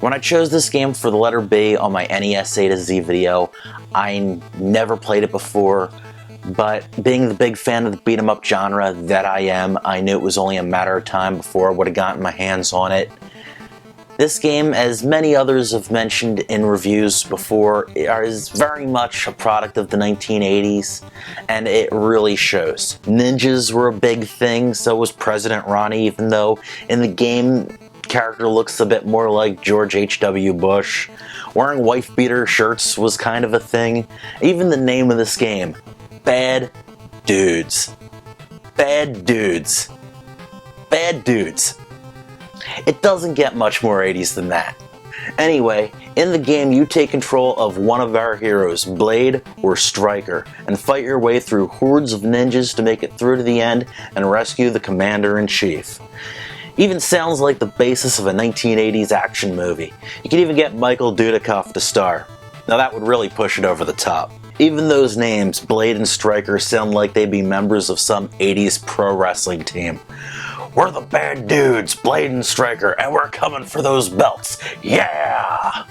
When I chose this game for the letter B on my NES A to Z video, I never played it before, but being the big fan of the beat 'em up genre that I am, I knew it was only a matter of time before I would have gotten my hands on it. This game, as many others have mentioned in reviews before, is very much a product of the 1980s, and it really shows. Ninjas were a big thing, so was President Ronnie, even though in the game, character looks a bit more like George H.W. Bush. Wearing wife-beater shirts was kind of a thing. Even the name of this game, Bad Dudes. Bad Dudes. Bad Dudes. It doesn't get much more 80s than that. Anyway, in the game you take control of one of our heroes, Blade or Striker, and fight your way through hordes of ninjas to make it through to the end and rescue the Commander-in-Chief. Even sounds like the basis of a 1980s action movie. You can even get Michael Dudikoff to star. Now that would really push it over the top. Even those names, Blade and Striker, sound like they'd be members of some 80s pro wrestling team. We're the Bad Dudes, Blade and Striker, and we're coming for those belts. Yeah!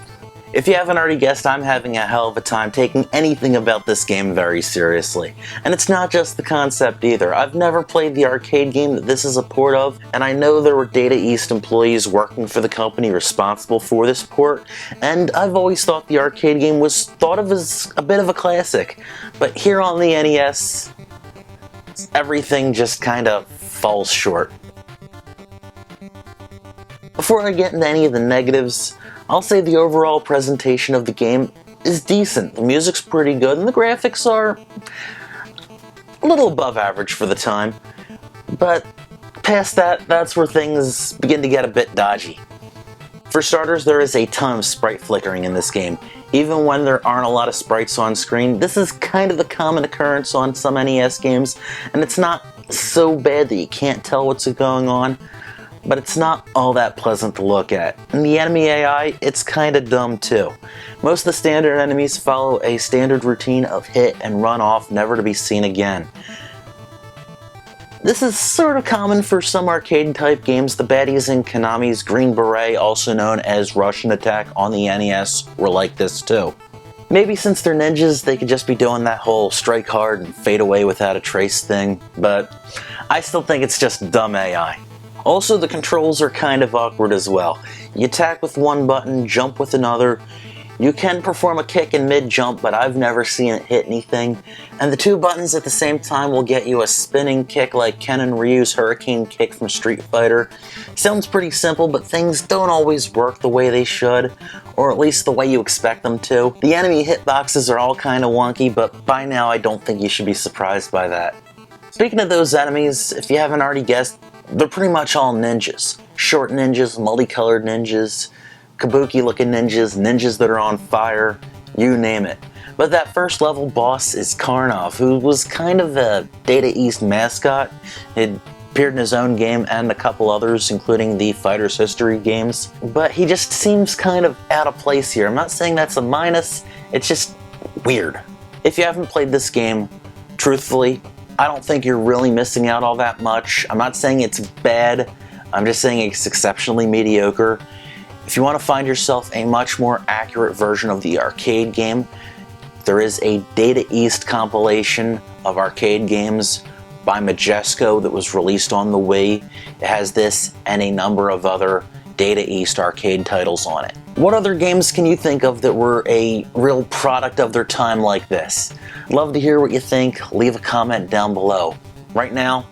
If you haven't already guessed, I'm having a hell of a time taking anything about this game very seriously. And it's not just the concept either. I've never played the arcade game that this is a port of, and I know there were Data East employees working for the company responsible for this port, and I've always thought the arcade game was thought of as a bit of a classic. But here on the NES, everything just kind of falls short. Before I get into any of the negatives, I'll say the overall presentation of the game is decent. The music's pretty good, and the graphics are a little above average for the time. But past that, that's where things begin to get a bit dodgy. For starters, there is a ton of sprite flickering in this game. Even when there aren't a lot of sprites on screen, this is kind of a common occurrence on some NES games, and it's not so bad that you can't tell what's going on. But it's not all that pleasant to look at. And the enemy AI, it's kinda dumb too. Most of the standard enemies follow a standard routine of hit and run off, never to be seen again. This is sort of common for some arcade-type games. The baddies in Konami's Green Beret, also known as Russian Attack on the NES, were like this too. Maybe since they're ninjas, they could just be doing that whole strike hard and fade away without a trace thing, but I still think it's just dumb AI. Also, the controls are kind of awkward as well. You attack with one button, jump with another. You can perform a kick in mid-jump, but I've never seen it hit anything. And the two buttons at the same time will get you a spinning kick like Ken and Ryu's Hurricane Kick from Street Fighter. Sounds pretty simple, but things don't always work the way they should, or at least the way you expect them to. The enemy hitboxes are all kind of wonky, but by now I don't think you should be surprised by that. Speaking of those enemies, if you haven't already guessed, they're pretty much all ninjas. Short ninjas, multicolored ninjas, kabuki-looking ninjas, ninjas that are on fire, you name it. But that first level boss is Karnov, who was kind of a Data East mascot. He appeared in his own game and a couple others, including the Fighter's History games. But he just seems kind of out of place here. I'm not saying that's a minus, it's just weird. If you haven't played this game, truthfully, I don't think you're really missing out all that much. I'm not saying it's bad, I'm just saying it's exceptionally mediocre. If you want to find yourself a much more accurate version of the arcade game, there is a Data East compilation of arcade games by Majesco that was released on the Wii. It has this and a number of other Data East arcade titles on it. What other games can you think of that were a real product of their time like this? Love to hear what you think. Leave a comment down below. Right now,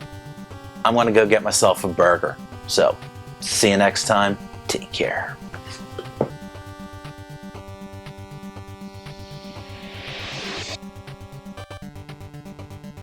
I'm gonna go get myself a burger. So, see you next time. Take care.